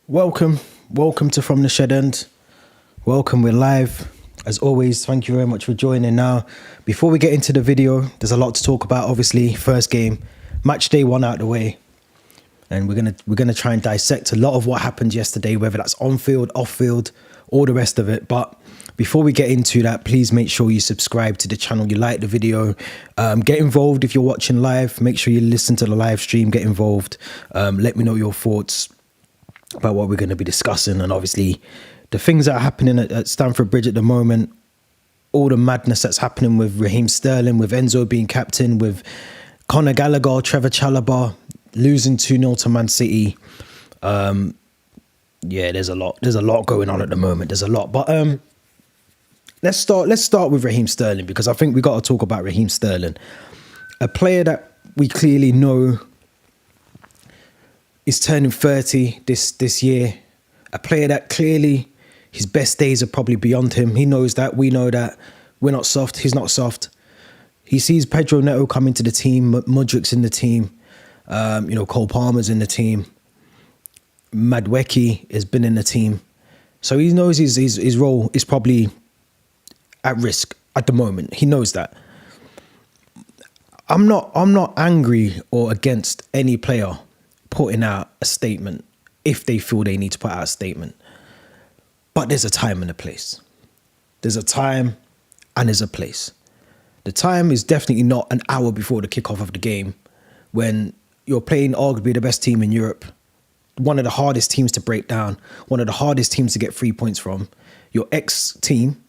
Welcome to From the Shed End. Welcome, we're live. As always, thank you very much for joining. Now, before we get into the video, there's a lot to talk about. Obviously, first game, match day one out the way, and we're gonna try and dissect a lot of what happened yesterday, whether that's on field, off field, all the rest of it. But before we get into that, please make sure you subscribe to the channel, you like the video, get involved if you're watching live. Make sure you listen to the live stream, get involved. Let me know your thoughts about what we're going to be discussing, and obviously the things that are happening at Stamford Bridge at the moment, all the madness that's happening with Raheem Sterling, with Enzo being captain, with Conor Gallagher, Trevor Chalobah losing 2-0 to Man City. Yeah, there's a lot going on at the moment. There's a lot, but let's start with Raheem Sterling, because I think we got to talk about Raheem Sterling, a player that we clearly know is turning 30 this year, a player that clearly his best days are probably beyond him. He knows that, we know that. We're not soft, he's not soft. He sees Pedro Neto come into the team, Mudrik's in the team, Cole Palmer's in the team, Madueke has been in the team. So he knows his role is probably at risk at the moment. He knows that. I'm not angry or against any player putting out a statement if they feel they need to put out a statement. But there's a time and a place. There's a time and there's a place. The time is definitely not an hour before the kickoff of the game, when you're playing arguably the best team in Europe, one of the hardest teams to break down, one of the hardest teams to get 3 points from, your ex-team.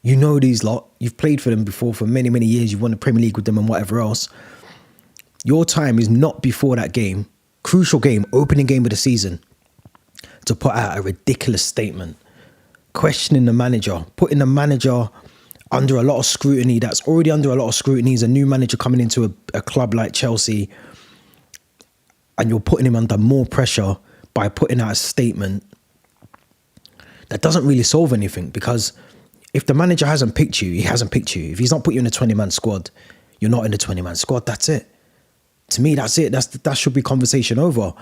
You know these lot. You've played for them before for many, many years. You've won the Premier League with them and whatever else. Your time is not before that game, crucial game, opening game of the season, to put out a ridiculous statement, questioning the manager, putting the manager under a lot of scrutiny. That's already under a lot of scrutiny. He's a new manager coming into a club like Chelsea, and you're putting him under more pressure by putting out a statement that doesn't really solve anything, because if the manager hasn't picked you, he hasn't picked you. If he's not put you in a 20-man squad, you're not in the 20-man squad. That's it. To me, that's it. That should be conversation over.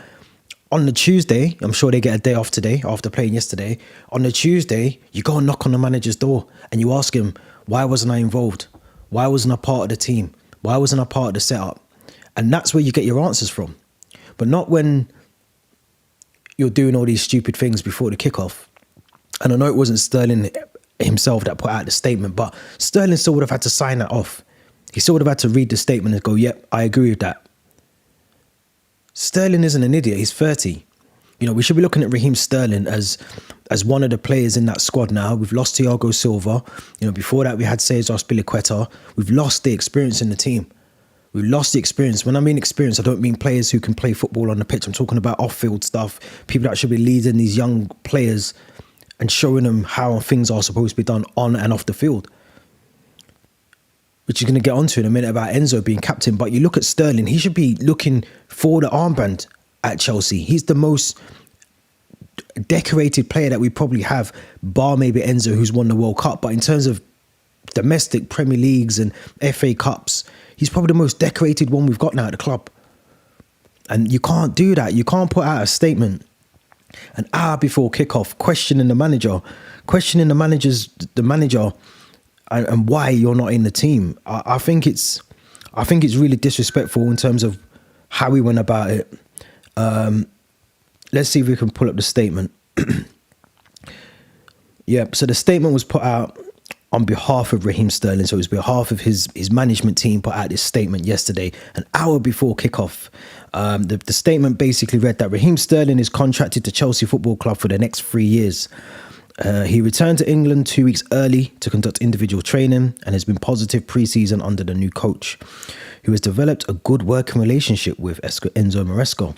On the Tuesday, I'm sure they get a day off today after playing yesterday. On the Tuesday, you go and knock on the manager's door and you ask him, why wasn't I involved? Why wasn't I part of the team? Why wasn't I part of the setup? And that's where you get your answers from. But not when you're doing all these stupid things before the kickoff. And I know it wasn't Sterling himself that put out the statement, but Sterling still would have had to sign that off. He still would have had to read the statement and go, yep, I agree with that. Sterling isn't an idiot. He's 30. We should be looking at Raheem Sterling as one of the players in that squad now. We've lost Thiago Silva. Before that we had Cesar Spilicueta. We've lost the experience in the team. We've lost the experience. When I mean experience, I don't mean players who can play football on the pitch. I'm talking about off-field stuff. People that should be leading these young players and showing them how things are supposed to be done on and off the field, which you're going to get onto in a minute about Enzo being captain. But you look at Sterling, he should be looking for the armband at Chelsea. He's the most decorated player that we probably have, bar maybe Enzo, who's won the World Cup. But in terms of domestic Premier Leagues and FA Cups, he's probably the most decorated one we've got now at the club. And you can't do that. You can't put out a statement an hour before kickoff questioning the manager and why you're not in the team. I think it's really disrespectful in terms of how we went about it. Let's see if we can pull up the statement. Yeah, so the statement was put out on behalf of Raheem Sterling. So it was on behalf of his management team put out this statement yesterday, an hour before kickoff. The statement basically read that Raheem Sterling is contracted to Chelsea Football Club for the next 3 years. He returned to England 2 weeks early to conduct individual training and has been positive pre-season under the new coach, who has developed a good working relationship with Enzo Maresca.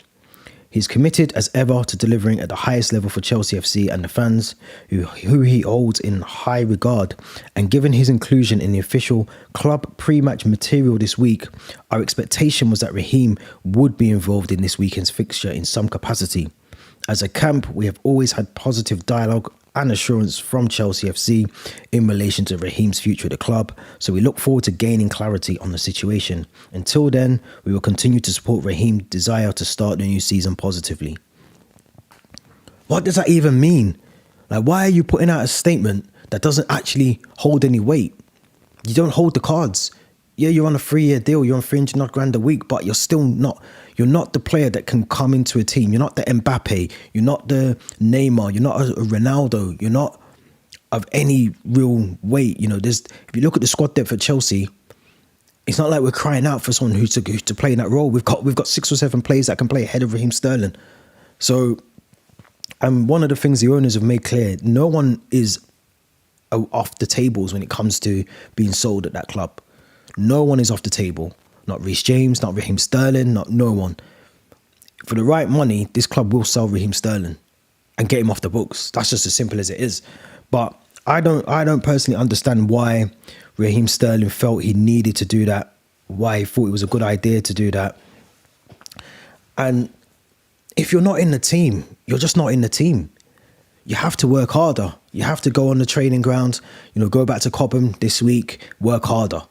He's committed as ever to delivering at the highest level for Chelsea FC and the fans, who he holds in high regard. And given his inclusion in the official club pre-match material this week, our expectation was that Raheem would be involved in this weekend's fixture in some capacity. As a camp, we have always had positive dialogue and assurance from Chelsea FC in relation to Raheem's future at the club, so we look forward to gaining clarity on the situation. Until then, we will continue to support Raheem's desire to start the new season positively. What does that even mean? Like, why are you putting out a statement that doesn't actually hold any weight? You don't hold the cards. Yeah, you're on a 3-year deal. You're on 300 grand a week, but you're still not. You're not the player that can come into a team. You're not the Mbappe. You're not the Neymar. You're not a Ronaldo. You're not of any real weight. You know, if you look at the squad depth at Chelsea, it's not like we're crying out for someone who's to play in that role. We've got 6 or 7 players that can play ahead of Raheem Sterling. So, and one of the things the owners have made clear, no one is off the tables when it comes to being sold at that club. No one is off the table. Not Reece James, not Raheem Sterling, not no one. For the right money, this club will sell Raheem Sterling and get him off the books. That's just as simple as it is. But I don't personally understand why Raheem Sterling felt he needed to do that, why he thought it was a good idea to do that. And if you're not in the team, you're just not in the team. You have to work harder. You have to go on the training ground, go back to Cobham this week, work harder.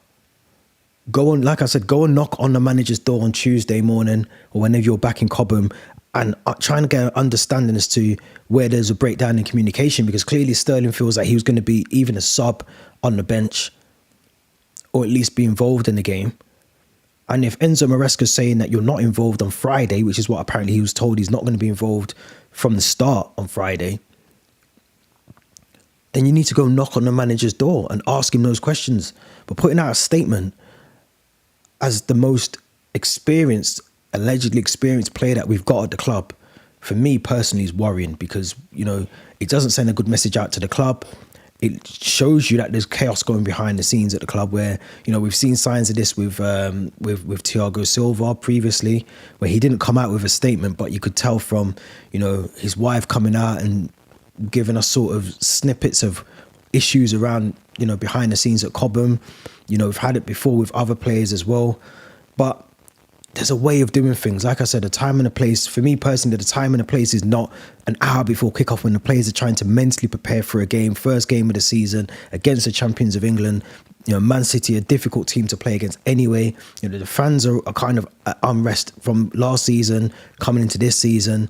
Go on, like I said, go and knock on the manager's door on Tuesday morning or whenever you're back in Cobham and trying to get an understanding as to where there's a breakdown in communication, because clearly Sterling feels like he was going to be even a sub on the bench or at least be involved in the game. And if Enzo Maresca is saying that you're not involved on Friday, which is what apparently he was told, he's not going to be involved from the start on Friday, then you need to go knock on the manager's door and ask him those questions. But putting out a statement as the most allegedly experienced player that we've got at the club, for me personally is worrying, because, it doesn't send a good message out to the club. It shows you that there's chaos going behind the scenes at the club where, we've seen signs of this with Thiago Silva previously, where he didn't come out with a statement, but you could tell from, his wife coming out and giving us sort of snippets of issues around, behind the scenes at Cobham. We've had it before with other players as well. But there's a way of doing things. Like I said, a time and a place. For me personally, the time and the place is not an hour before kickoff when the players are trying to mentally prepare for a game, first game of the season against the champions of England. Man City, a difficult team to play against anyway. The fans are kind of at unrest from last season coming into this season.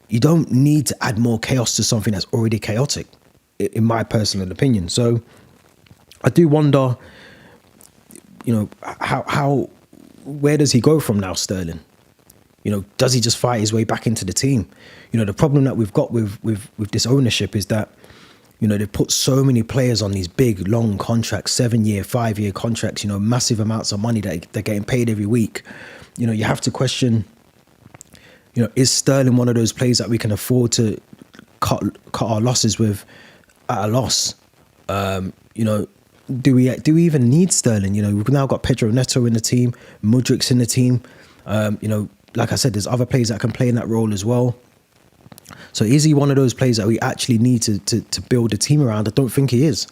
You don't need to add more chaos to something that's already chaotic, in my personal opinion. So I do wonder, where does he go from now, Sterling? Does he just fight his way back into the team? The problem that we've got with this ownership is that, they've put so many players on these big, long contracts, 7-year, 5-year contracts, massive amounts of money that they're getting paid every week. You have to question, is Sterling one of those players that we can afford to cut our losses with at a loss? Do we even need Sterling? We've now got Pedro Neto in the team, Mudrik's in the team. Like I said, there's other players that can play in that role as well. So is he one of those players that we actually need to build a team around? I don't think he is.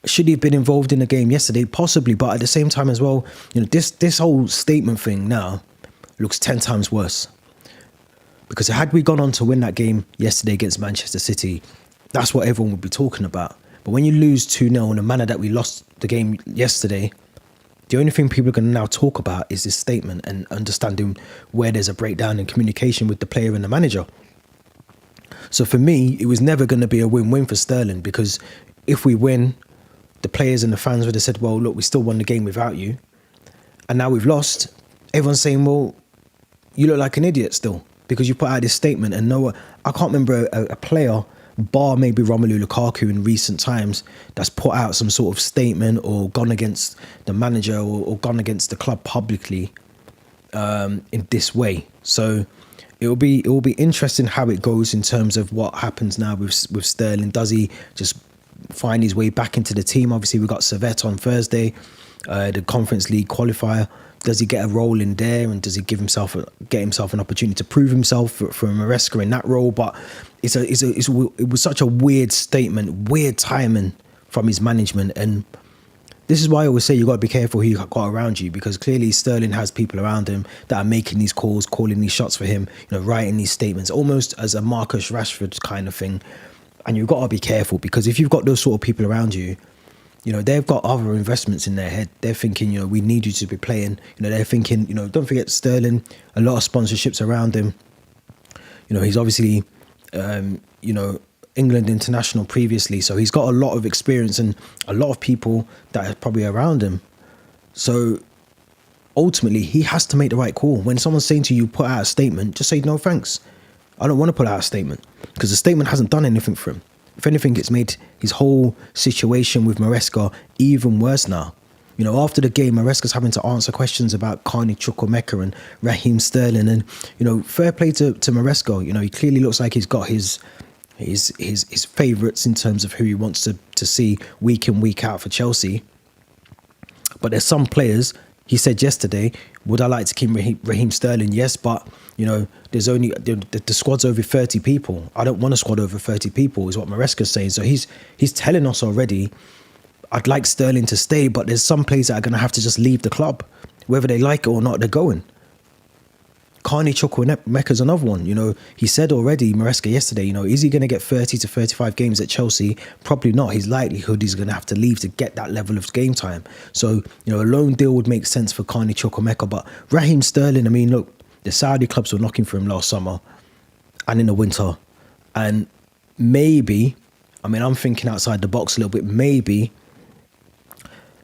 Should he have been involved in the game yesterday? Possibly, but at the same time as well, this whole statement thing now looks 10 times worse. Because had we gone on to win that game yesterday against Manchester City, that's what everyone would be talking about. But when you lose 2-0 in the manner that we lost the game yesterday, the only thing people are going to now talk about is this statement and understanding where there's a breakdown in communication with the player and the manager. So for me, it was never going to be a win-win for Sterling, because if we win, the players and the fans would have said, well, look, we still won the game without you. And now we've lost. Everyone's saying, well, you look like an idiot still, because you put out this statement. And I can't remember a player, bar maybe Romelu Lukaku in recent times, that's put out some sort of statement or gone against the manager or gone against the club publicly in this way. So it will be interesting how it goes in terms of what happens now with Sterling. Does he just find his way back into the team? Obviously, we've got Servette on Thursday, the Conference League qualifier. Does he get a role in there, and does he get himself an opportunity to prove himself for Maresca in that role? But it was such a weird statement, weird timing from his management, and this is why I always say you got to be careful who you got around you, because clearly Sterling has people around him that are making these calls, calling these shots for him, writing these statements, almost as a Marcus Rashford kind of thing. And you've got to be careful, because if you've got those sort of people around you, they've got other investments in their head. They're thinking, we need you to be playing. They're thinking, don't forget Sterling, a lot of sponsorships around him. He's obviously you know, England international previously. So he's got a lot of experience and a lot of people that are probably around him. So ultimately, he has to make the right call. When someone's saying to you, put out a statement, just say, no, thanks. I don't want to put out a statement, because the statement hasn't done anything for him. If anything, it's made his whole situation with Maresca even worse now. You know, after the game, Maresca's having to answer questions about Carney Chukwuemeka and Raheem Sterling. And, you know, fair play to Maresca. You know, he clearly looks like he's got his favourites in terms of who he wants to see week in, week out for Chelsea. But there's some players, he said yesterday, would I like to keep Raheem Sterling? Yes, but, you know, there's only, the squad's over 30 people. I don't want a squad over 30 people, is what Maresca's saying. So he's telling us already, I'd like Sterling to stay, but there's some players that are going to have to just leave the club. Whether they like it or not, they're going. Carney Chukwuemeka's another one. You know, he said already, Maresca yesterday, you know, is he going to get 30 to 35 games at Chelsea? Probably not. His likelihood he's going to have to leave to get that level of game time. So, you know, a loan deal would make sense for Carney Chukwuemeka. But Raheem Sterling, I mean, look, the Saudi clubs were knocking for him last summer and in the winter. And maybe, I mean, I'm thinking outside the box a little bit, maybe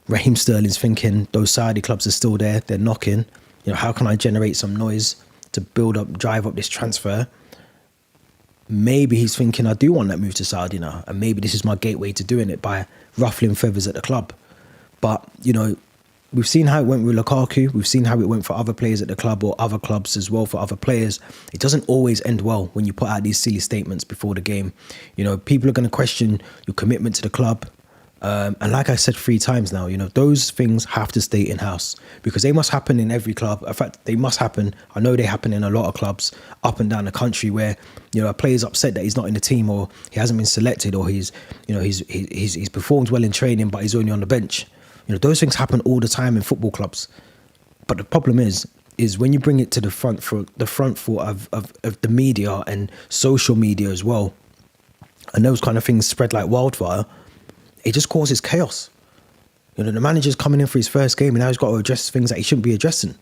Raheem Sterling's thinking those Saudi clubs are still there, they're knocking. You know, how can I generate some noise to drive up this transfer? Maybe he's thinking, I do want that move to Saudi now, and maybe this is my gateway to doing it by ruffling feathers at the club. But, you know, we've seen how it went with Lukaku. We've seen how it went for other players at the club, or other clubs as well for other players. It doesn't always end well when you put out these silly statements before the game. You know, people are going to question your commitment to the club. And like I said 3 times now, you know, those things have to stay in-house, because they must happen in every club. In fact, they must happen. I know they happen in a lot of clubs up and down the country where, you know, a player's upset that he's not in the team, or he hasn't been selected, or he's performed well in training, but he's only on the bench. You know, those things happen all the time in football clubs. But the problem is when you bring it to the front foot of the media and social media as well, and those kind of things spread like wildfire, it just causes chaos. You know, the manager's coming in for his first game and now he's got to address things that he shouldn't be addressing.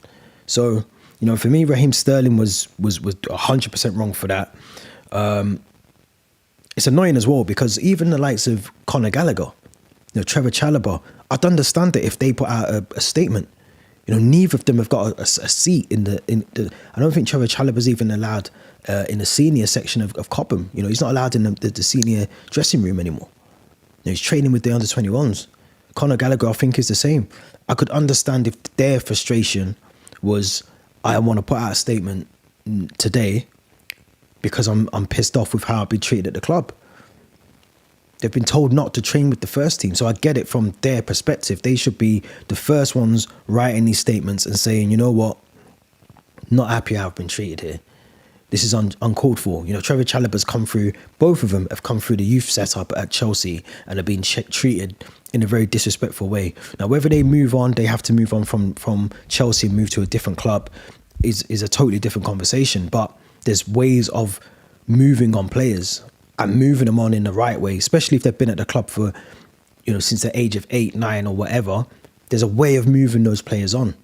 So, you know, for me, Raheem Sterling was 100% wrong for that. It's annoying as well, because even the likes of Conor Gallagher, you know, Trevor Chalobah, I'd understand it if they put out a statement. You know, neither of them have got a seat in the. I don't think Trevor Chalobah's even allowed in the senior section of Cobham. You know, he's not allowed in the senior dressing room anymore. He's training with the under-21s. Conor Gallagher, I think, is the same. I could understand if their frustration was, I want to put out a statement today because I'm pissed off with how I've been treated at the club. They've been told not to train with the first team. So I get it from their perspective. They should be the first ones writing these statements and saying, you know what, not happy how I've been treated here. This is uncalled for. You know, Trevor Chalobah's come through, both of them have come through the youth setup at Chelsea and have been treated in a very disrespectful way. Now, whether they move on, they have to move on from Chelsea and move to a different club is a totally different conversation. But there's ways of moving on players and moving them on in the right way, especially if they've been at the club for, you know, since the age of 8, 9 or whatever. There's a way of moving those players on.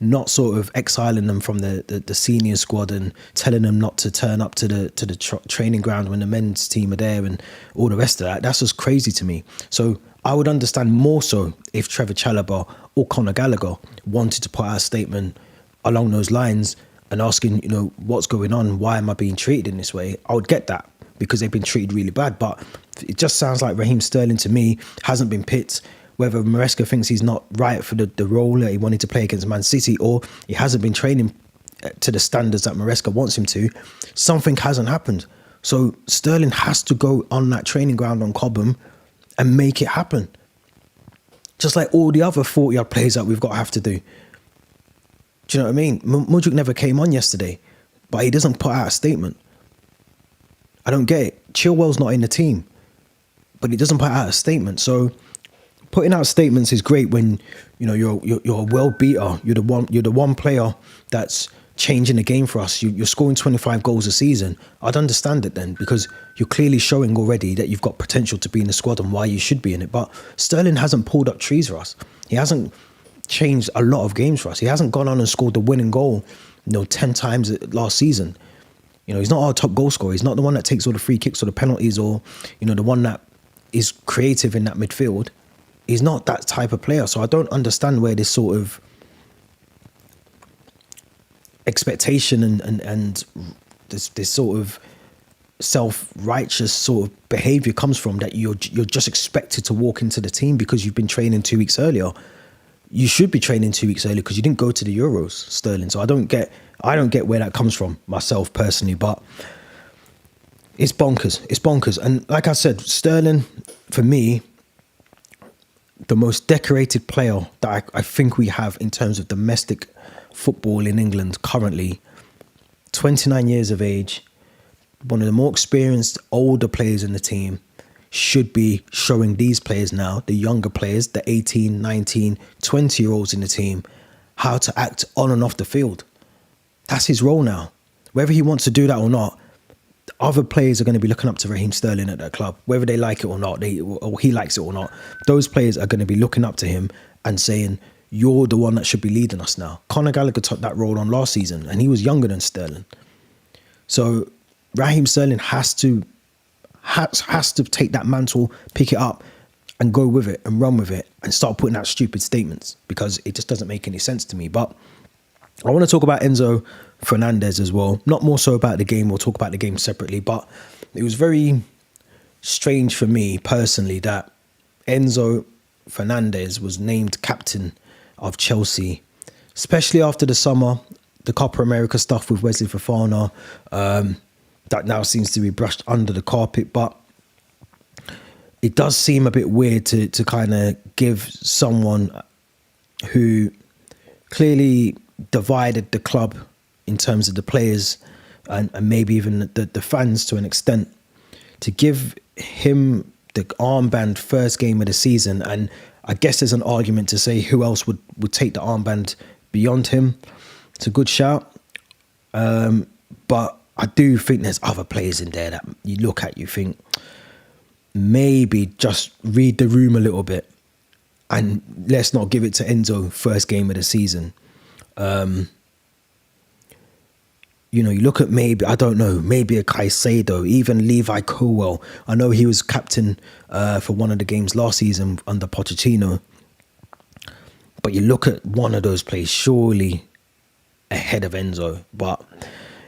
Not sort of exiling them from the senior squad and telling them not to turn up to the training ground when the men's team are there and all the rest of that. That's just crazy to me. So I would understand more so if Trevor Chalobah or Conor Gallagher wanted to put out a statement along those lines and asking, you know, what's going on? Why am I being treated in this way? I would get that, because they've been treated really bad. But it just sounds like Raheem Sterling to me hasn't been picked. Whether Maresca thinks he's not right for the role that he wanted to play against Man City, or he hasn't been training to the standards that Maresca wants him to, something hasn't happened. So Sterling has to go on that training ground on Cobham and make it happen. Just like all the other 40-odd players that we've got to have to do. Do you know what I mean? Mudryk never came on yesterday, but he doesn't put out a statement. I don't get it. Chilwell's not in the team, but he doesn't put out a statement. So putting out statements is great when, you know, you're a world beater. You're the one player that's changing the game for us. You're scoring 25 goals a season. I'd understand it then, because you're clearly showing already that you've got potential to be in the squad and why you should be in it. But Sterling hasn't pulled up trees for us. He hasn't changed a lot of games for us. He hasn't gone on and scored the winning goal, you know, 10 times last season. You know, he's not our top goal scorer. He's not the one that takes all the free kicks or the penalties, or, you know, the one that is creative in that midfield. He's not that type of player. So I don't understand where this sort of expectation and this sort of self-righteous sort of behavior comes from, that you're just expected to walk into the team because you've been training 2 weeks earlier. You should be training 2 weeks earlier because you didn't go to the Euros, Sterling. So I don't get where that comes from, myself personally, but it's bonkers. And like I said, Sterling, for me, the most decorated player that I think we have in terms of domestic football in England currently, 29 years of age, one of the more experienced older players in the team, should be showing these players now, the younger players, the 18, 19, 20-year-olds in the team, how to act on and off the field. That's his role now. Whether he wants to do that or not, other players are going to be looking up to Raheem Sterling at that club, whether they like it or not, or he likes it or not. Those players are going to be looking up to him and saying, you're the one that should be leading us now. Conor Gallagher took that role on last season, and he was younger than Sterling. So Raheem Sterling has to take that mantle, pick it up, and go with it and run with it and start putting out stupid statements, because it just doesn't make any sense to me. But I want to talk about Enzo Fernandez as well. Not more so about the game. We'll talk about the game separately. But it was very strange for me personally that Enzo Fernandez was named captain of Chelsea, especially after the summer, the Copa America stuff with Wesley Fofana. That now seems to be brushed under the carpet, but it does seem a bit weird to kind of give someone who clearly divided the club in terms of the players and maybe even the fans to an extent, to give him the armband first game of the season. And I guess there's an argument to say who else would take the armband beyond him. It's a good shout. But I do think there's other players in there that you look at, you think, maybe just read the room a little bit and let's not give it to Enzo first game of the season. You know, you look at maybe a Caicedo, even Levi Colwell. I know he was captain for one of the games last season under Pochettino. But you look at one of those players surely ahead of Enzo. But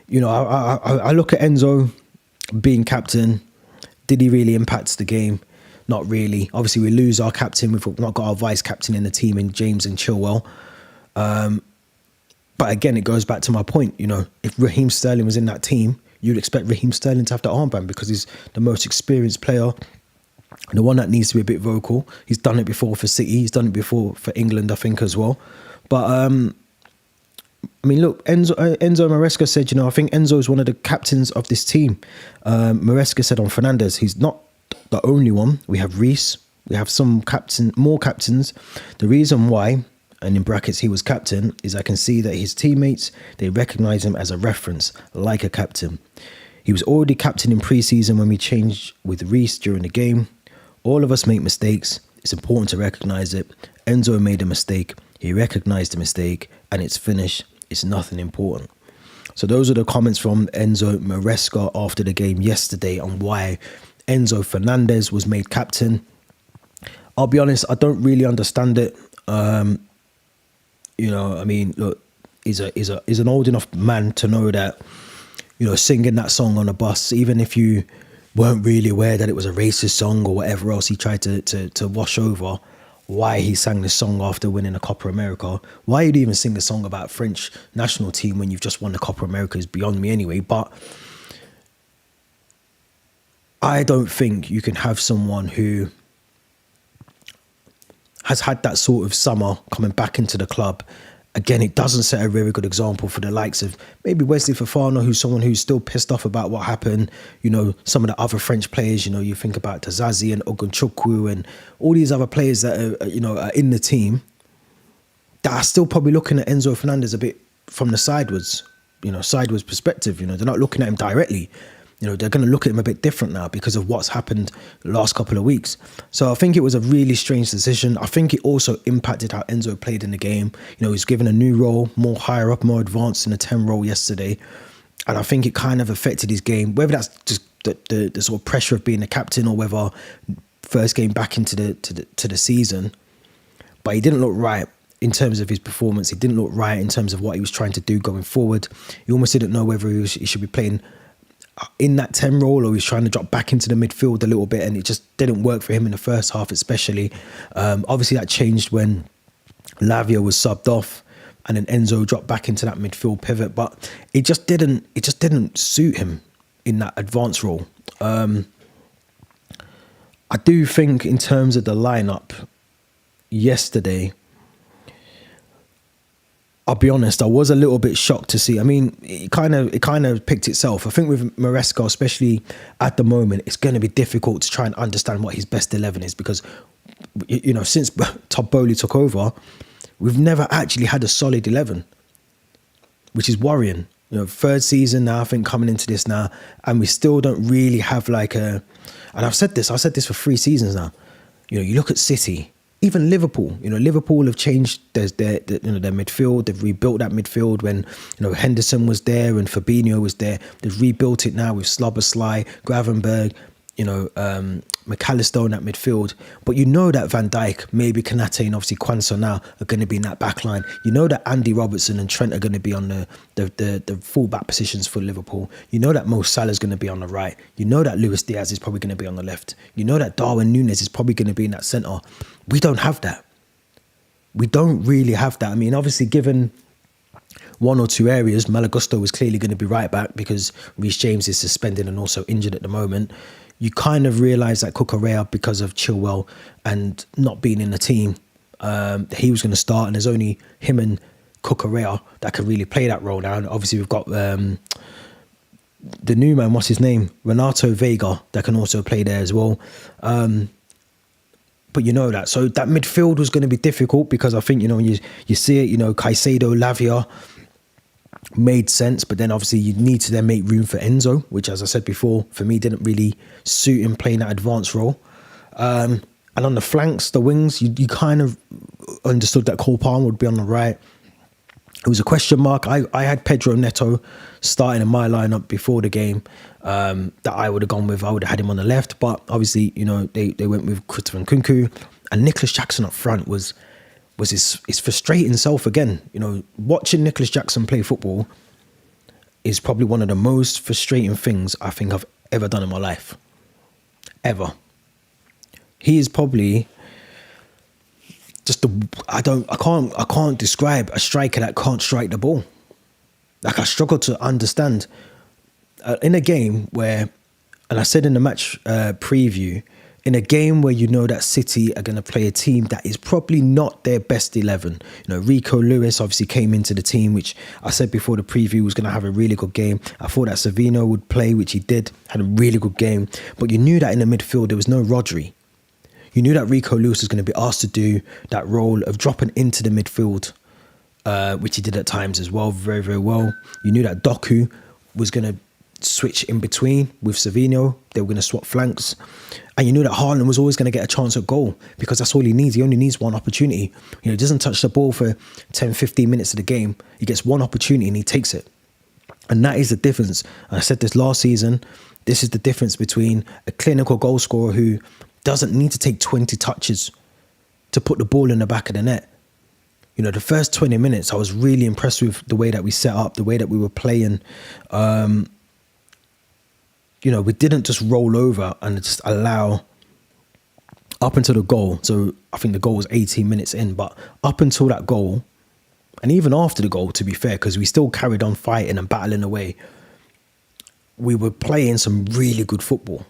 you know, I look at Enzo being captain. Did he really impact the game? Not really. Obviously, we lose our captain. We've not got our vice captain in the team in James and Chilwell. But again, it goes back to my point. You know, if Raheem Sterling was in that team, you'd expect Raheem Sterling to have the armband because he's the most experienced player, the one that needs to be a bit vocal. He's done it before for City. He's done it before for England, I think, as well. But I mean, look, Enzo Maresca said, you know, I think Enzo is one of the captains of this team. Maresca said on Fernandez, he's not the only one. We have Reece. We have more captains. The reason why, and in brackets, he was captain, is I can see that his teammates, they recognise him as a reference, like a captain. He was already captain in pre-season when we changed with Reece during the game. All of us make mistakes. It's important to recognise it. Enzo made a mistake. He recognised the mistake and it's finished. It's nothing important. So those are the comments from Enzo Maresca after the game yesterday on why Enzo Fernandez was made captain. I'll be honest, I don't really understand it. You know, I mean, look, he's an old enough man to know that, you know, singing that song on a bus, even if you weren't really aware that it was a racist song or whatever else he tried to wash over, why he sang this song after winning a Copa America. Why you'd even sing a song about French national team when you've just won the Copa America is beyond me anyway. But I don't think you can have someone who has had that sort of summer coming back into the club. Again, it doesn't set a very good example for the likes of maybe Wesley Fofana, who's someone who's still pissed off about what happened. You know, some of the other French players, you know, you think about Tazazi and Ogunchukwu and all these other players that are, you know, are in the team that are still probably looking at Enzo Fernandez a bit from the sideways perspective. You know, they're not looking at him directly. You know, they're going to look at him a bit different now because of what's happened the last couple of weeks. So I think it was a really strange decision. I think it also impacted how Enzo played in the game. You know, he's given a new role, more higher up, more advanced in a 10 role yesterday. And I think it kind of affected his game, whether that's just the sort of pressure of being the captain or whether first game back into the season. But he didn't look right in terms of his performance. He didn't look right in terms of what he was trying to do going forward. He almost didn't know whether he should be playing in that 10 role or he was trying to drop back into the midfield a little bit, and it just didn't work for him in the first half especially. Obviously that changed when Lavia was subbed off and then Enzo dropped back into that midfield pivot, but it just didn't suit him in that advanced role. I do think in terms of the lineup yesterday, I'll be honest, I was a little bit shocked to see. I mean, it kind of picked itself. I think with Maresca, especially at the moment, it's going to be difficult to try and understand what his best 11 is because, you know, since Todd Bowley took over, we've never actually had a solid 11, which is worrying. You know, third season now, I think, coming into this now, and we still don't really have like a. And I've said this for 3 seasons now. You know, you look at City. Even Liverpool, you know, Liverpool have changed their midfield. They've rebuilt that midfield when, you know, Henderson was there and Fabinho was there. They've rebuilt it now with Szoboszlai, Gravenberch, you know, McAllister in that midfield. But you know that Van Dijk, maybe Konate and obviously Quansah now are going to be in that back line. You know that Andy Robertson and Trent are going to be on the full back positions for Liverpool. You know that Mo Salah is going to be on the right. You know that Luis Diaz is probably going to be on the left. You know that Darwin Núñez is probably going to be in that centre. We don't have that. We don't really have that. I mean, obviously, given 1 or 2 areas, Malagusto was clearly going to be right back because Reece James is suspended and also injured at the moment. You kind of realise that Cucurella, because of Chilwell and not being in the team, he was going to start, and there's only him and Cucurella that can really play that role now. And obviously, we've got the new man, what's his name? Renato Vega, that can also play there as well. But you know that. So that midfield was going to be difficult because I think, you know, when you see it, you know, Caicedo, Lavia made sense. But then obviously you need to then make room for Enzo, which, as I said before, for me didn't really suit him playing that advanced role. And on the flanks, the wings, you kind of understood that Cole Palmer would be on the right. It was a question mark. I had Pedro Neto starting in my lineup before the game that I would have gone with. I would have had him on the left, but obviously, you know, they went with Christopher Nkunku, and Nicholas Jackson up front was his frustrating self again. You know, watching Nicholas Jackson play football is probably one of the most frustrating things I think I've ever done in my life. Ever. He is probably just I can't describe a striker that can't strike the ball. Like, I struggle to understand in a game where, and I said in the match preview, in a game where you know that City are going to play a team that is probably not their best 11. You know, Rico Lewis obviously came into the team, which I said before the preview was going to have a really good game. I thought that Savino would play, which he did, had a really good game. But you knew that in the midfield there was no Rodri. You knew that Rico Lewis was going to be asked to do that role of dropping into the midfield, which he did at times as well, very, very well. You knew that Doku was going to switch in between with Savino. They were going to swap flanks. And you knew that Haaland was always going to get a chance at goal because that's all he needs. He only needs one opportunity. You know, he doesn't touch the ball for 10, 15 minutes of the game. He gets one opportunity and he takes it. And that is the difference. I said this last season. This is the difference between a clinical goal scorer who doesn't need to take 20 touches to put the ball in the back of the net. You know, the first 20 minutes, I was really impressed with the way that we set up, the way that we were playing. You know, we didn't just roll over and just allow up until the goal. So I think the goal was 18 minutes in, but up until that goal, and even after the goal, to be fair, because we still carried on fighting and battling away, we were playing some really good football.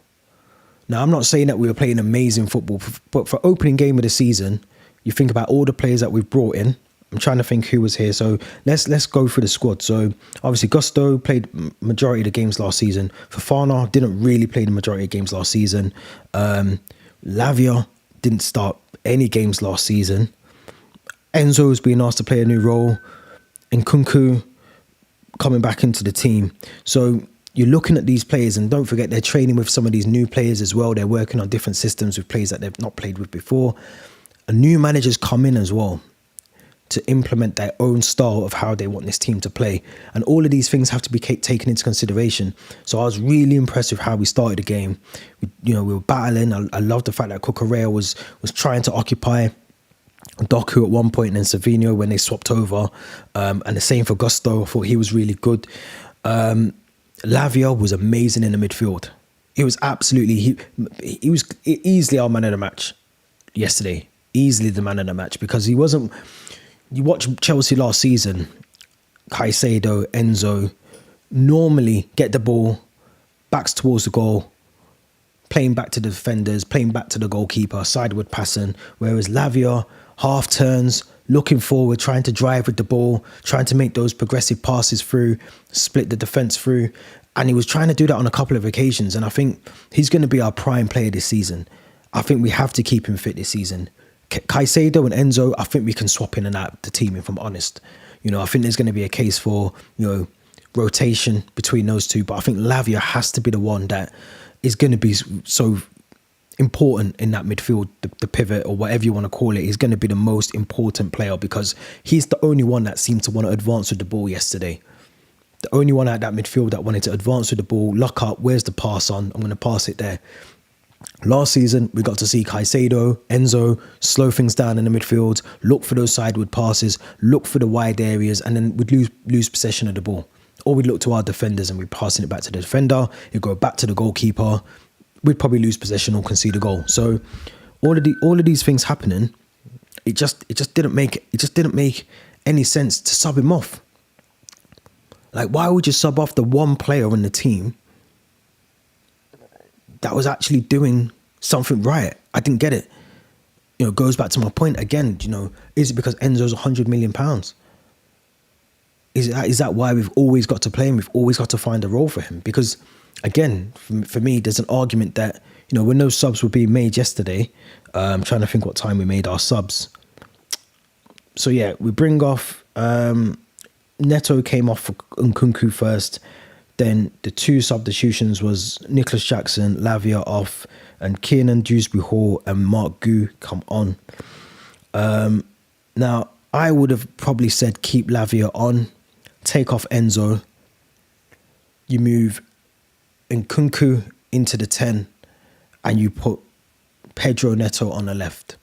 Now, I'm not saying that we were playing amazing football, but for opening game of the season, you think about all the players that we've brought in. I'm trying to think who was here. So let's go through the squad. So obviously Gusto played majority of the games last season. Fofana didn't really play the majority of games last season. Lavia didn't start any games last season. Enzo's being asked to play a new role. And Nkunku coming back into the team. So you're looking at these players, and don't forget they're training with some of these new players as well. They're working on different systems with players that they've not played with before. A new manager's come in as well. to implement their own style of how they want this team to play. And all of these things have to be taken into consideration. So I was really impressed with how we started the game. We were battling. I love the fact that Cucurella was trying to occupy Doku at one point, and then Savinho when they swapped over. And the same for Gusto. I thought he was really good. Lavia was amazing in the midfield. He was absolutely, he was easily our man of the match yesterday. Easily the man of the match, because he wasn't, you watch Chelsea last season, Caicedo, Enzo, normally get the ball, backs towards the goal, playing back to the defenders, playing back to the goalkeeper, sideward passing, whereas Lavia, half turns, looking forward, trying to drive with the ball, trying to make those progressive passes through, split the defence through. And he was trying to do that on a couple of occasions. And I think he's going to be our prime player this season. I think we have to keep him fit this season. Caicedo and Enzo, I think we can swap in and out the team, if I'm honest. I think there's going to be a case for, rotation between those two. But I think Lavia has to be the one that is going to be so important in that midfield, the pivot or whatever you want to call it. He's going to be the most important player because he's the only one that seemed to want to advance with the ball yesterday. The only one out that midfield that wanted to advance with the ball, lock up, where's the pass on? I'm going to pass it there. Last season, we got to see Caicedo, Enzo slow things down in the midfield, look for those sideward passes, look for the wide areas, and then we'd lose possession of the ball. Or we'd look to our defenders and we'd passing it back to the defender, it'd go back to the goalkeeper, we'd probably lose possession or concede a goal. So all of these things happening, it just didn't make any sense to sub him off. Like, why would you sub off the one player in the team that was actually doing something right? I didn't get it. It goes back to my point again. Is it because Enzo's £100 million? Is that why we've always got to play him? We've always got to find a role for him? Because again, for me, there's an argument that, when those subs were being made yesterday, I'm trying to think what time we made our subs. So yeah, we bring off, Neto came off for Nkunku first. Then the two substitutions was Nicholas Jackson, Lavia off, and Kiernan Dewsbury-Hall and Mark Gu come on. Now, I would have probably said keep Lavia on, take off Enzo. You move Nkunku into the 10 and you put Pedro Neto on the left.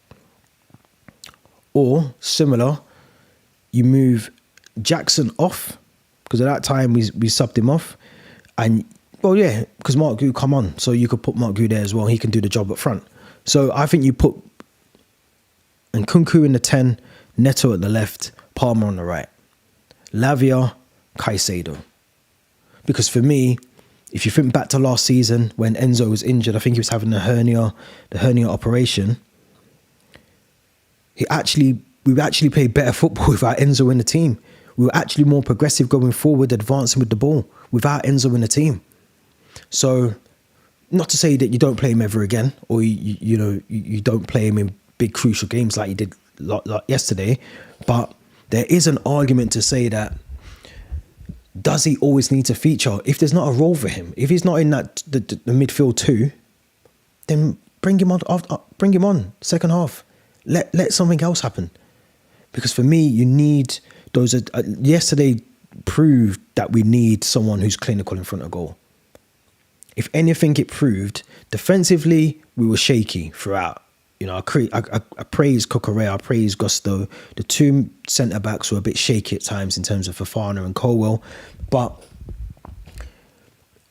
Or, similar, you move Jackson off, because at that time we subbed him off. And, because Mark Gu come on, so you could put Mark Gu there as well. He can do the job up front. So I think you put Nkunku in the 10, Neto at the left, Palmer on the right. Lavia, Caicedo. Because for me, if you think back to last season when Enzo was injured, I think he was having the hernia operation. We actually played better football without Enzo in the team. We were actually more progressive going forward, advancing with the ball without Enzo in the team. So, not to say that you don't play him ever again, or you don't play him in big crucial games like you did yesterday, but there is an argument to say that, does he always need to feature? If there's not a role for him, if he's not in that the midfield too, then bring him on second half. Let something else happen. Because for me, you need those. Yesterday proved that we need someone who's clinical in front of goal. If anything, it proved defensively we were shaky throughout. I praise Cucurella, I praise Gusto. The two centre backs were a bit shaky at times in terms of Fofana and Colwell, but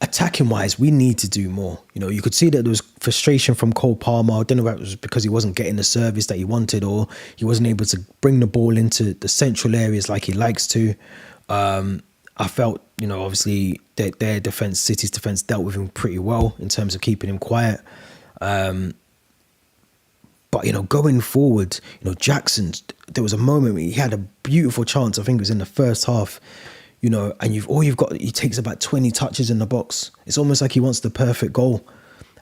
attacking wise, we need to do more. You could see that there was frustration from Cole Palmer. I don't know if it was because he wasn't getting the service that he wanted, or he wasn't able to bring the ball into the central areas like he likes to. I felt, obviously their defence, City's defence, dealt with him pretty well in terms of keeping him quiet. But, going forward, Jackson, there was a moment where he had a beautiful chance. I think it was in the first half, and he takes about 20 touches in the box. It's almost like he wants the perfect goal.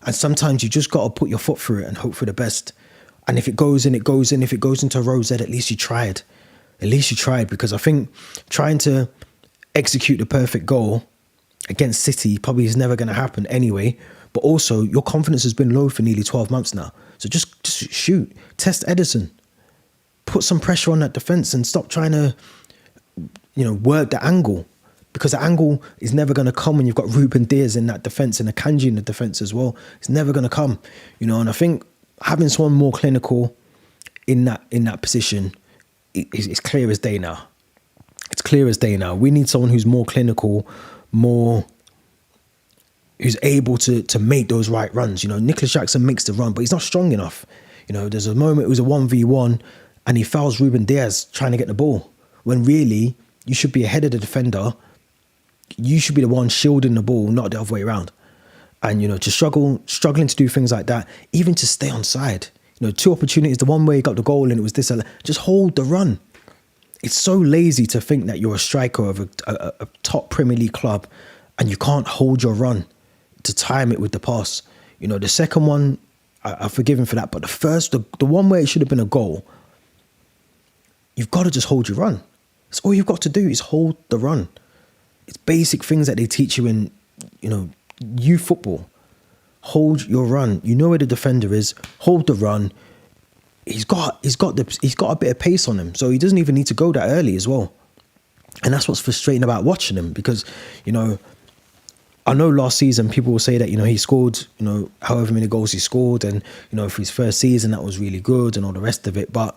And sometimes you just got to put your foot through it and hope for the best. And if it goes in, it goes in. If it goes into row Z, at least you tried. At least you tried, because I think trying to execute the perfect goal against City probably is never going to happen anyway. But also, your confidence has been low for nearly 12 months now. So just shoot. Test Edison. put some pressure on that defence and stop trying to, work the angle, because the angle is never going to come when you've got Ruben Diaz in that defence and Akanji in the defence as well. It's never going to come, and I think having someone more clinical in that position is clear as day now. It's clear as day now. We need someone who's more clinical, who's able to make those right runs. Nicholas Jackson makes the run, but he's not strong enough. There's a moment, it was a 1v1, and he fouls Ruben Diaz trying to get the ball, when really you should be ahead of the defender. You should be the one shielding the ball, not the other way around. And, to struggling to do things like that, even to stay on side. 2 opportunities, the one where he got the goal and it was this, just hold the run. It's so lazy to think that you're a striker of a top Premier League club and you can't hold your run to time it with the pass. The second one, I forgive him for that. But the first, the one where it should have been a goal, you've got to just hold your run. That's all you've got to do is hold the run. It's basic things that they teach you in, youth football. Hold your run. You know where the defender is. Hold the run. He's got a bit of pace on him, so he doesn't even need to go that early as well. And that's what's frustrating about watching him, because I know last season people will say that he scored however many goals he scored, and for his first season that was really good and all the rest of it. But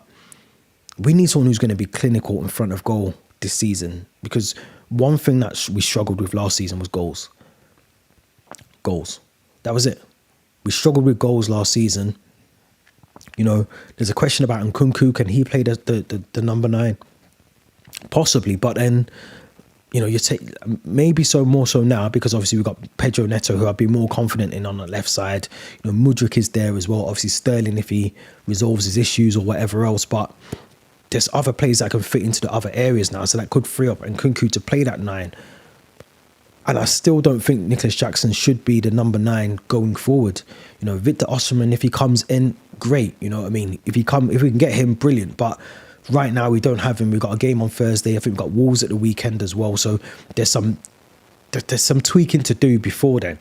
we need someone who's going to be clinical in front of goal this season, because one thing that we struggled with last season was goals. That was it. We struggled with goals last season. There's a question about Nkunku. Can he play the number 9? Possibly, but then, you take maybe more so now, because obviously we've got Pedro Neto, who I'd be more confident in on the left side. Mudryk is there as well. Obviously Sterling, if he resolves his issues or whatever else, but there's other players that can fit into the other areas now, so that could free up Nkunku to play that 9. And I still don't think Nicholas Jackson should be the number 9 going forward. Victor Osimhen, if he comes in, great. If we can get him, brilliant. But right now we don't have him. We've got a game on Thursday. I think we've got Wolves at the weekend as well. So there's some tweaking to do before then,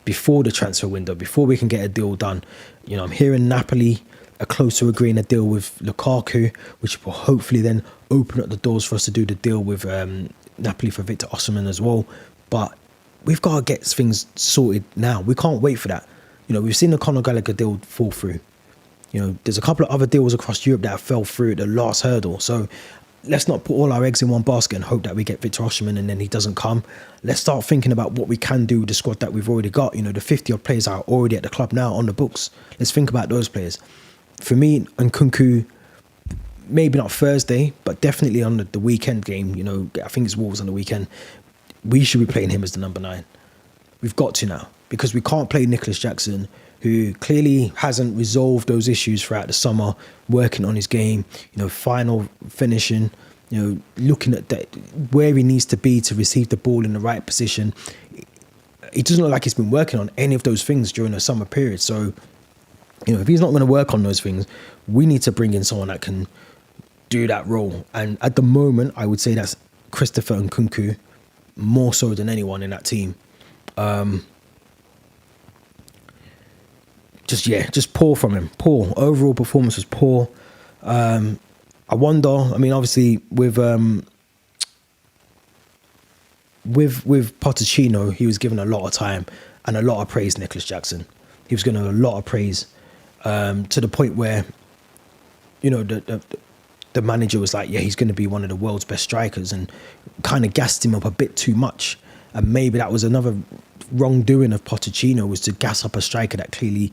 before the transfer window, before we can get a deal done. I'm hearing Napoli are close to agreeing a deal with Lukaku, which will hopefully then open up the doors for us to do the deal with Napoli for Victor Osimhen as well. But we've got to get things sorted now. We can't wait for that. We've seen the Conor Gallagher deal fall through. There's a couple of other deals across Europe that fell through at the last hurdle. So let's not put all our eggs in one basket and hope that we get Victor Osimhen and then he doesn't come. Let's start thinking about what we can do with the squad that we've already got. The 50-odd players are already at the club now on the books. Let's think about those players. For me, Nkunku, maybe not Thursday, but definitely on the weekend game. I think it's Wolves on the weekend. We should be playing him as the number 9. We've got to now, because we can't play Nicholas Jackson, who clearly hasn't resolved those issues throughout the summer, working on his game, final finishing, looking at that, where he needs to be to receive the ball in the right position. It doesn't look like he's been working on any of those things during the summer period. So, if he's not going to work on those things, we need to bring in someone that can do that role. And at the moment, I would say that's Christopher Nkunku, more so than anyone in that team. Just poor from him. Poor. Overall performance was poor. I wonder, obviously with Pochettino, he was given a lot of time and a lot of praise, Nicholas Jackson. He was given a lot of praise, to the point where, the manager was like, yeah, he's going to be one of the world's best strikers, and kind of gassed him up a bit too much. And maybe that was another wrongdoing of Pochettino, was to gas up a striker that clearly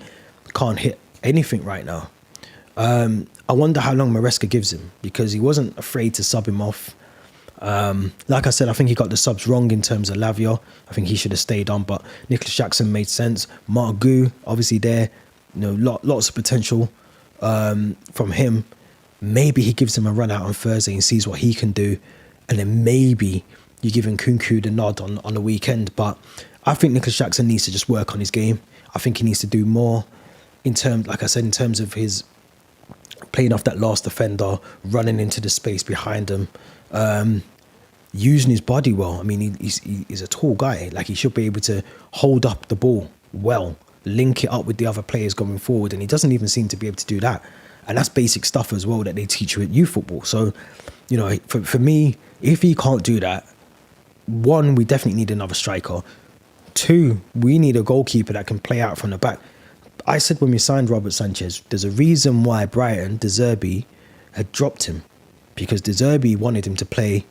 can't hit anything right now. I wonder how long Maresca gives him, because he wasn't afraid to sub him off. Like I said, I think he got the subs wrong in terms of Lavia. I think he should have stayed on, but Nicholas Jackson made sense. Mark Gu, obviously there, lots of potential from him. Maybe he gives him a run out on Thursday and sees what he can do, and then maybe you give Nkunku the nod on the weekend. But I think Nicholas Jackson needs to just work on his game. I think he needs to do more in terms of his playing off that last defender, running into the space behind him, using his body well. He's a tall guy. Like, he should be able to hold up the ball well, link it up with the other players going forward, and he doesn't even seem to be able to do that. And that's basic stuff as well that they teach you at youth football. So, you know, for me, if he can't do that, one, we definitely need another striker. Two, we need a goalkeeper that can play out from the back. I said when we signed Robert Sanchez, there's a reason why Brighton, De Zerbi, had dropped him. Because De Zerbi wanted him to play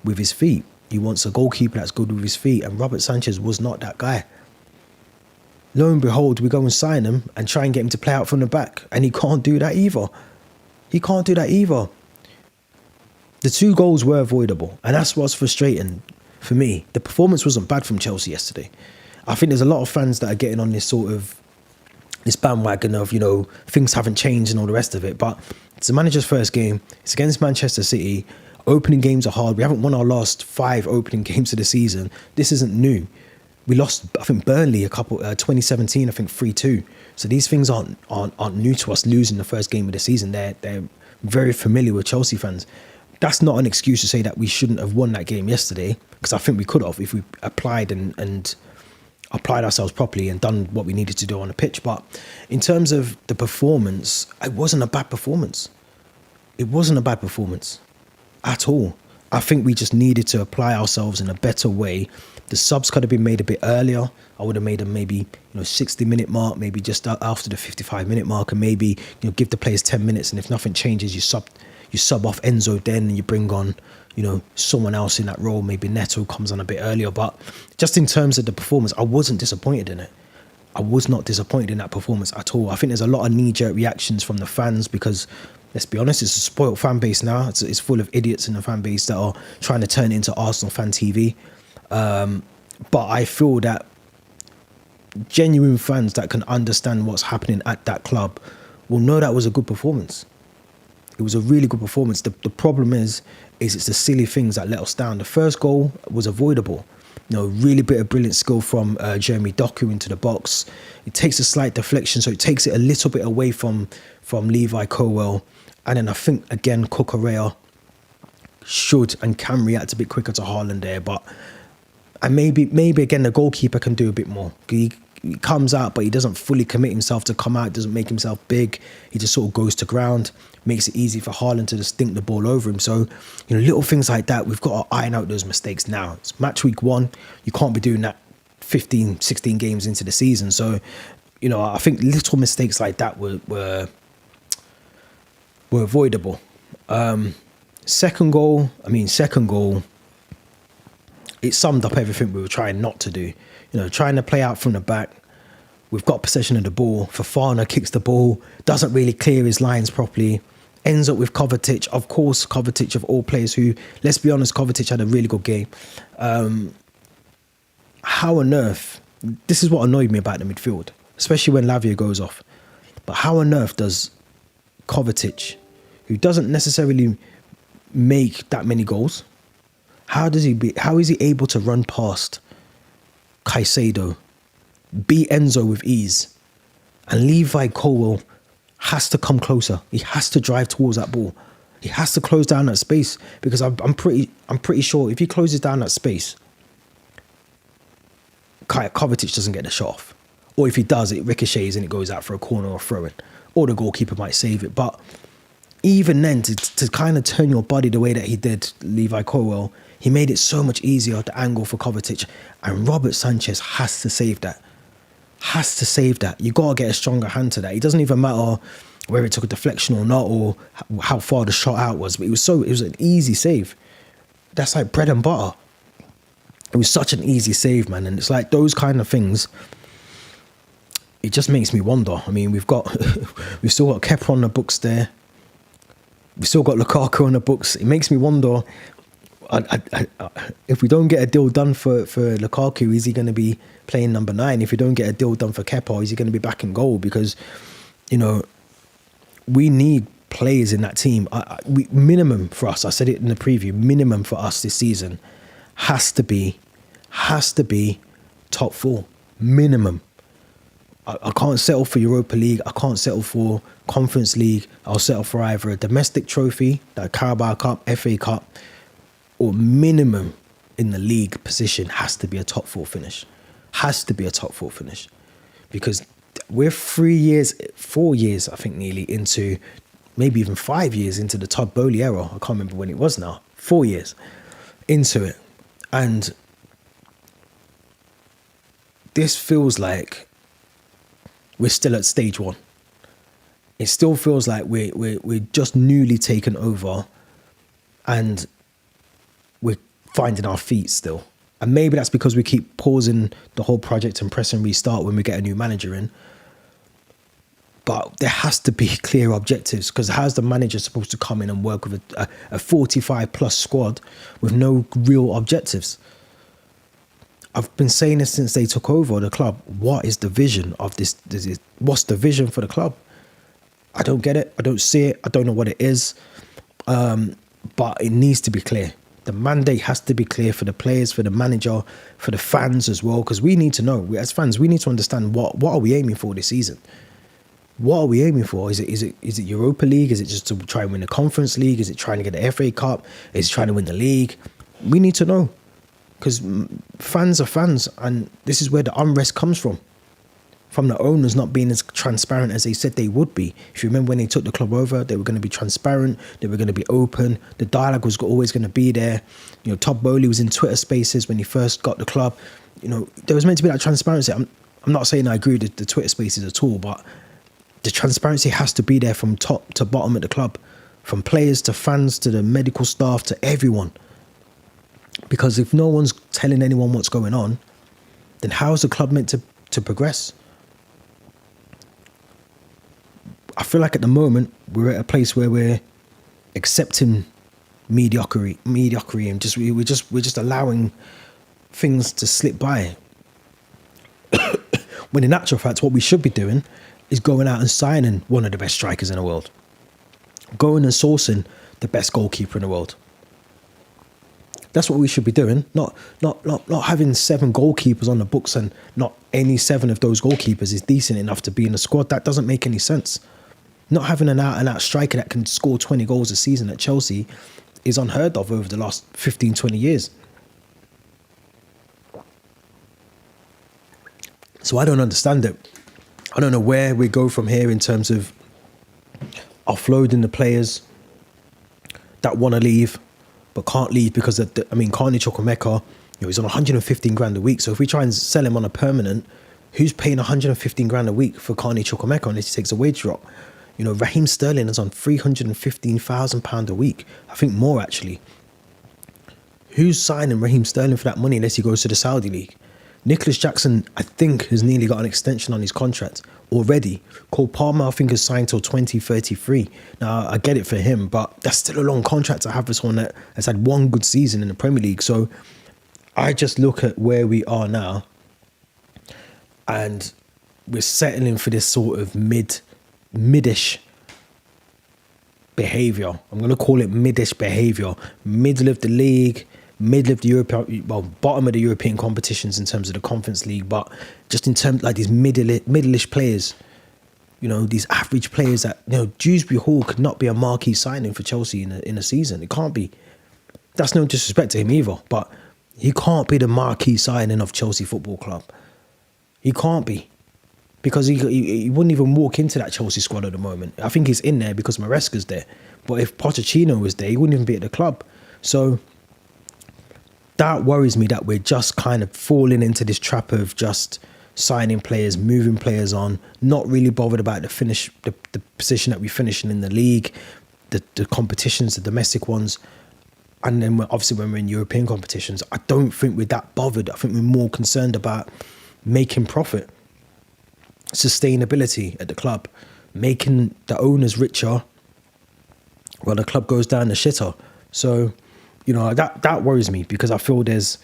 with his feet. He wants a goalkeeper that's good with his feet. And Robert Sanchez was not that guy. Lo and behold, we go and sign him and try and get him to play out from the back. And he can't do that either. He can't do that either. The 2 goals were avoidable. And that's what's frustrating for me. The performance wasn't bad from Chelsea yesterday. I think there's a lot of fans that are getting on this sort of, this bandwagon of, you know, things haven't changed and all the rest of it. But it's the manager's first game. It's against Manchester City. Opening games are hard. We haven't won our last 5 opening games of the season. This isn't new. We lost, I think, Burnley 2017, I think 3-2. So these things aren't new to us losing the first game of the season. They're very familiar with Chelsea fans. That's not an excuse to say that we shouldn't have won that game yesterday, because I think we could have if we applied and applied ourselves properly and done what we needed to do on the pitch. But in terms of the performance, it wasn't a bad performance. It wasn't a bad performance at all. I think we just needed to apply ourselves in a better way. The subs could have been made a bit earlier. I would have made them maybe 60-minute mark, maybe just after the 55-minute mark, and maybe give the players 10 minutes. And if nothing changes, you sub off Enzo then, and you bring on someone else in that role. Maybe Neto comes on a bit earlier. But just in terms of the performance, I wasn't disappointed in it. I was not disappointed in that performance at all. I think there's a lot of knee-jerk reactions from the fans because, let's be honest, it's a spoiled fan base now. It's full of idiots in the fan base that are trying to turn it into Arsenal fan TV. But I feel that genuine fans that can understand what's happening at that club will know that was a good performance. It was a really good performance. The problem is it's the silly things that let us down. The first goal was avoidable. Really bit of brilliant skill from Jeremy Doku into the box. It takes a slight deflection, so it takes it a little bit away from Levi Colwell. And then I think, again, Cucurella should and can react a bit quicker to Haaland there. And maybe again, the goalkeeper can do a bit more. He comes out, but he doesn't fully commit himself to come out, doesn't make himself big. He just sort of goes to ground, makes it easy for Haaland to just dink the ball over him. So, little things like that, we've got to iron out those mistakes now. It's match week 1. You can't be doing that 15, 16 games into the season. So, I think little mistakes like that were avoidable. Second goal, it summed up everything we were trying not to do. Trying to play out from the back. We've got possession of the ball. Fofana kicks the ball, doesn't really clear his lines properly. Ends up with Kovacic. Of course, Kovacic of all players who, let's be honest, Kovacic had a really good game. How on earth, this is what annoyed me about the midfield, especially when Lavia goes off. But how on earth does Kovacic, who doesn't necessarily make that many goals, how is he able to run past Caicedo, beat Enzo with ease, and Levi Colwell has to come closer. He has to drive towards that ball. He has to close down that space, because I'm pretty sure if he closes down that space, Kovacic doesn't get the shot off. Or if he does, it ricochets and it goes out for a corner or throw-in. Or the goalkeeper might save it. But even then, to kind of turn your body the way that he did, Levi Colwell, he made it so much easier, the angle for Kovacic. And Robert Sanchez has to save that. Has to save that. You got to get a stronger hand to that. It doesn't even matter whether it took a deflection or not, or how far the shot out was. But it was an easy save. That's like bread and butter. It was such an easy save, man. And it's like those kind of things, it just makes me wonder. We've still got Kepa on the books there. We've still got Lukaku on the books. It makes me wonder, if we don't get a deal done for Lukaku, is he going to be playing number 9? If we don't get a deal done for Kepa, is he going to be back in goal? Because, we need players in that team. Minimum for us, I said it in the preview, minimum for us this season has to be top 4. Minimum. I can't settle for Europa League. I can't settle for Conference League. I'll settle for either a domestic trophy, like Carabao Cup, FA Cup, or minimum in the league position has to be a top 4 finish. Has to be a top 4 finish. Because we're 4 years, I think, nearly into maybe even 5 years into the Todd Bowley era. I can't remember when it was now. 4 years into it. And this feels like we're still at stage one. It still feels like we're just newly taken over and we're finding our feet still. And maybe that's because we keep pausing the whole project and press and restart when we get a new manager in. But there has to be clear objectives, because how's the manager supposed to come in and work with a 45 plus squad with no real objectives? I've been saying this since they took over the club. What is the vision of this? What's the vision for the club? I don't get it. I don't see it. I don't know what it is. But it needs to be clear. The mandate has to be clear for the players, for the manager, for the fans as well, because we need to know. As fans, we need to understand what are we aiming for this season? What are we aiming for? Is it Europa League? Is it just to try and win the Conference League? Is it trying to get the FA Cup? Is it trying to win the league? We need to know, because fans are fans, and this is where the unrest comes from the owners not being as transparent as they said they would be. If you remember when they took the club over, they were going to be transparent, they were going to be open, the dialogue was always going to be there. You know, Todd Bowley was in Twitter spaces when he first got the club. You know, there was meant to be that transparency. I'm not saying I agree with the Twitter spaces at all, but the transparency has to be there from top to bottom at the club, from players to fans to the medical staff to everyone. Because if no one's telling anyone what's going on, then how is the club meant to progress? I feel like at the moment we're at a place where we're accepting mediocrity, and we're just allowing things to slip by. When in actual fact, what we should be doing is going out and signing one of the best strikers in the world, going and sourcing the best goalkeeper in the world. That's what we should be doing. Not having 7 goalkeepers on the books and not any 7 of those goalkeepers is decent enough to be in the squad. That doesn't make any sense. Not having an out-and-out striker that can score 20 goals a season at Chelsea is unheard of over the last 15, 20 years. So I don't understand it. I don't know where we go from here in terms of offloading the players that want to leave but can't leave because of Carney Chukwuemeka, he's on 115 grand a week. So if we try and sell him on a permanent, who's paying 115 grand a week for Carney Chukwuemeka unless he takes a wage drop? Raheem Sterling is on £315,000 a week. I think more, actually. Who's signing Raheem Sterling for that money unless he goes to the Saudi League? Nicholas Jackson, I think, has nearly got an extension on his contract already. Cole Palmer, I think, has signed till 2033. Now, I get it for him, but that's still a long contract to have for someone that has had one good season in the Premier League. So I just look at where we are now, and we're settling for this sort of midish behaviour. I'm going to call it midish behaviour. Middle of the league, middle of the European, bottom of the European competitions in terms of the Conference League, but just in terms like these middleish players, these average players that, Dewsbury Hall could not be a marquee signing for Chelsea in a season. It can't be. That's no disrespect to him either, but he can't be the marquee signing of Chelsea Football Club. He can't be. Because he wouldn't even walk into that Chelsea squad at the moment. I think he's in there because Maresca's there. But if Pochettino was there, he wouldn't even be at the club. So that worries me that we're just kind of falling into this trap of just signing players, moving players on, not really bothered about the position that we finish in the league, the competitions, the domestic ones. And then obviously when we're in European competitions, I don't think we're that bothered. I think we're more concerned about making profit. Sustainability at the club, making the owners richer while the club goes down the shitter. So, that worries me because I feel there's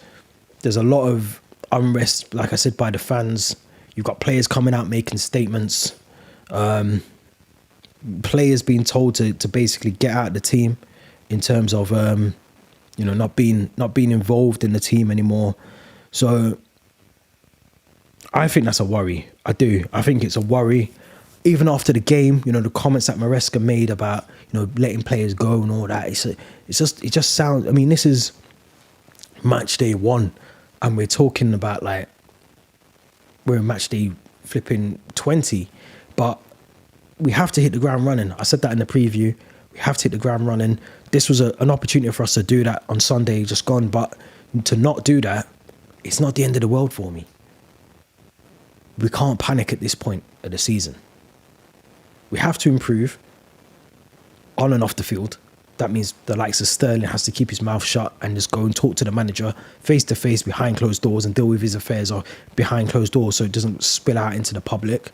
a lot of unrest, like I said, by the fans. You've got players coming out making statements, players being told to basically get out of the team in terms of not being involved in the team anymore. So I think that's a worry. I do. I think it's a worry. Even after the game, the comments that Maresca made about, letting players go and all that. It just sounds. This is match day 1, and we're talking about we're in match day flipping 20, but we have to hit the ground running. I said that in the preview. We have to hit the ground running. This was an opportunity for us to do that on Sunday, just gone. But to not do that, it's not the end of the world for me. We can't panic at this point of the season. We have to improve on and off the field. That means the likes of Sterling has to keep his mouth shut and just go and talk to the manager face to face behind closed doors and deal with his affairs or behind closed doors so it doesn't spill out into the public.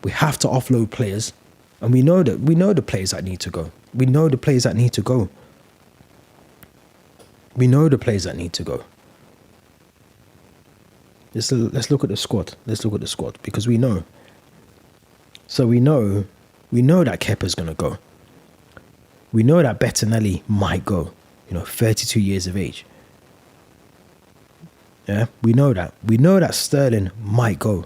We have to offload players, and we know the players that need to go. We know the players that need to go. We know the players that need to go. Let's look at the squad. Let's look at the squad because we know. So we know that Kepa's gonna go. We know that Bettinelli might go. 32 years of age. Yeah, we know that. We know that Sterling might go.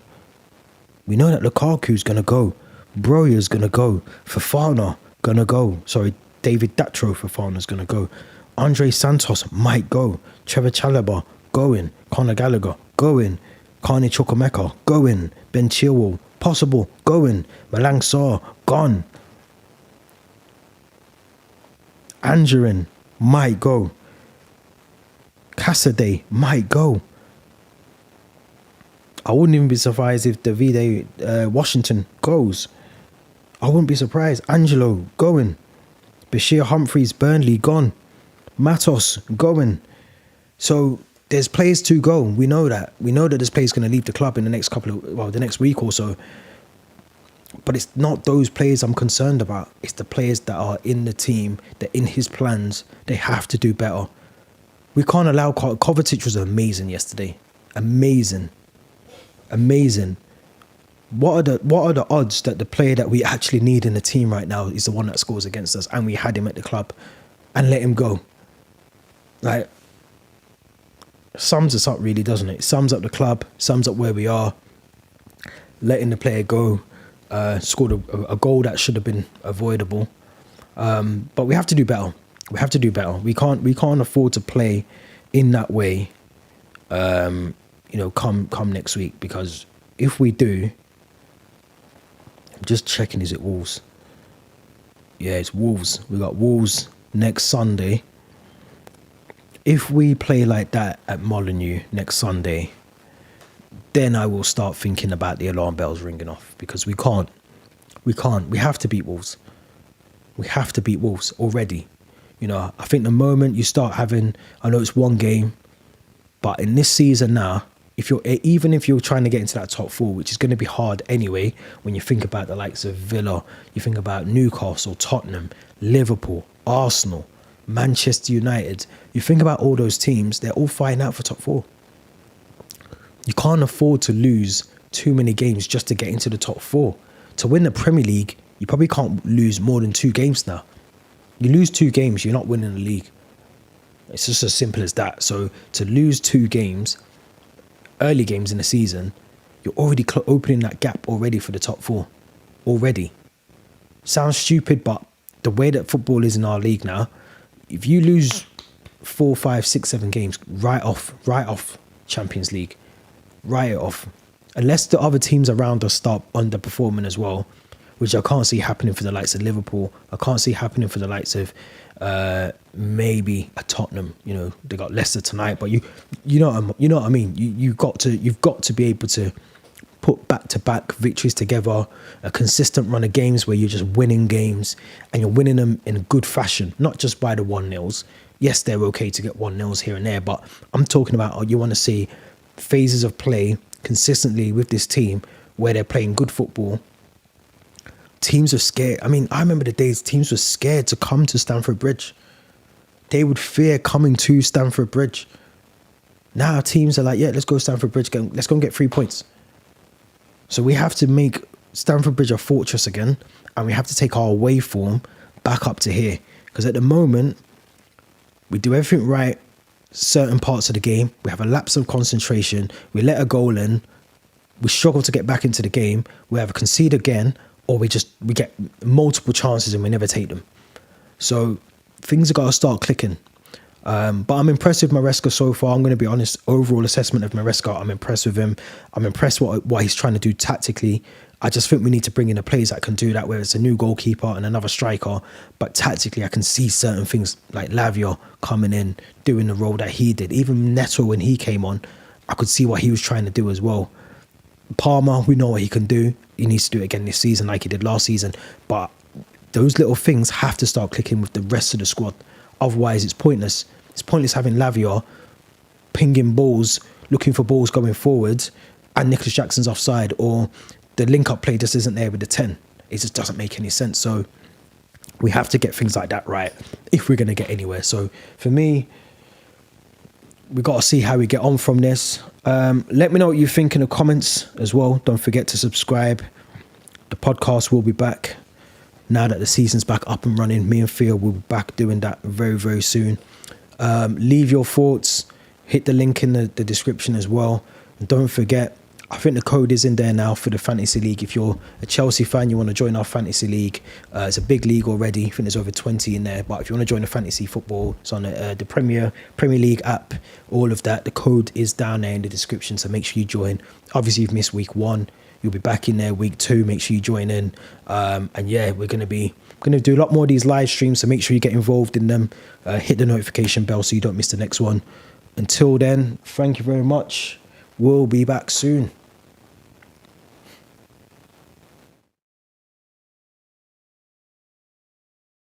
We know that Lukaku's gonna go. Broja's gonna go. Fofana gonna go. Sorry, David Datro Fofana's gonna go. Andre Santos might go. Trevor Chalobah going. Conor Gallagher going. Carney Chukwuemeka going. Ben Chilwell possible going. Malang Sarr gone. Angerin might go. Cassidy might go. I wouldn't even be surprised if Davide Washington goes. I wouldn't be surprised. Angelo going. Bashir Humphreys, Burnley gone. Matos going. So there's players to go. We know that. We know that this player's going to leave the club in the next the next week or so. But it's not those players I'm concerned about. It's the players that are in the team, that in his plans. They have to do better. We can't allow... Kovacic was amazing yesterday. Amazing. What are the odds that the player that we actually need in the team right now is the one that scores against us, and we had him at the club and let him go? Like, sums us up really, doesn't it? It sums up the club, sums up where we are. Letting the player go, scored a goal that should have been avoidable. But we have to do better. We have to do better. We can't afford to play in that way. Come next week, because if we do, I'm just checking, is it Wolves? Yeah, it's Wolves. We got Wolves next Sunday. If we play like that at Molineux next Sunday, then I will start thinking about the alarm bells ringing off, because we can't. We have to beat Wolves. We have to beat Wolves already. I think the moment you start having, I know it's one game, but in this season now, even if you're trying to get into that top four, which is going to be hard anyway, when you think about the likes of Villa, you think about Newcastle, Tottenham, Liverpool, Arsenal, Manchester United, you think about all those teams, they're all fighting out for top four. You can't afford to lose too many games just to get into the top four. To win the Premier League, you probably can't lose more than 2 games now. You lose 2 games, you're not winning the league. It's just as simple as that. So to lose 2 games, early games in the season, you're already opening that gap already for the top 4. Already. Sounds stupid, but the way that football is in our league now, if you lose 4, 5, 6, 7 games, right off Champions League. Write it off. Unless the other teams around us start underperforming as well, which I can't see happening for the likes of Liverpool. I can't see happening for the likes of maybe a Tottenham. They got Leicester tonight, but you know what I mean. You've got to be able to put back-to-back victories together, a consistent run of games where you're just winning games and you're winning them in a good fashion, not just by the 1-0s. Yes, they're okay to get 1-0s here and there, but I'm talking about you want to see phases of play consistently with this team where they're playing good football. Teams are scared. I mean, I remember the days teams were scared to come to Stamford Bridge. They would fear coming to Stamford Bridge. Now teams are like, yeah, let's go to Stamford Bridge. Let's go and get 3 points. So we have to make Stamford Bridge a fortress again, and we have to take our away form back up to here. Because at the moment, we do everything right, certain parts of the game. We have a lapse of concentration. We let a goal in. We struggle to get back into the game. We have a concede again, or we get multiple chances and we never take them. So things have got to start clicking. But I'm impressed with Maresca so far. I'm going to be honest. Overall assessment of Maresca, I'm impressed with him. I'm impressed what he's trying to do tactically. I just think we need to bring in the players that can do that, whether it's a new goalkeeper and another striker. But tactically, I can see certain things like Lavia coming in, doing the role that he did. Even Neto, when he came on, I could see what he was trying to do as well. Palmer, we know what he can do. He needs to do it again this season like he did last season. But those little things have to start clicking with the rest of the squad. Otherwise, it's pointless. It's pointless having Lavia pinging balls, looking for balls going forward, and Nicholas Jackson's offside, or the link-up play just isn't there with the 10. It just doesn't make any sense. So we have to get things like that right if we're going to get anywhere. So for me, we've got to see how we get on from this. Let me know what you think in the comments as well. Don't forget to subscribe. The podcast will be back now that the season's back up and running. Me and Theo will be back doing that very, very soon. Leave your thoughts. Hit the link in the description as well. And don't forget, I think the code is in there now for the Fantasy League. If you're a Chelsea fan, you want to join our Fantasy League. It's a big league already. I think there's over 20 in there. But if you want to join the fantasy football, it's on the Premier League app. All of that. The code is down there in the description. So make sure you join. Obviously, you've missed week 1. You'll be back in there week 2. Make sure you join in. And yeah, we're going to do a lot more of these live streams. So make sure you get involved in them. Hit the notification bell so you don't miss the next one. Until then, thank you very much. We'll be back soon.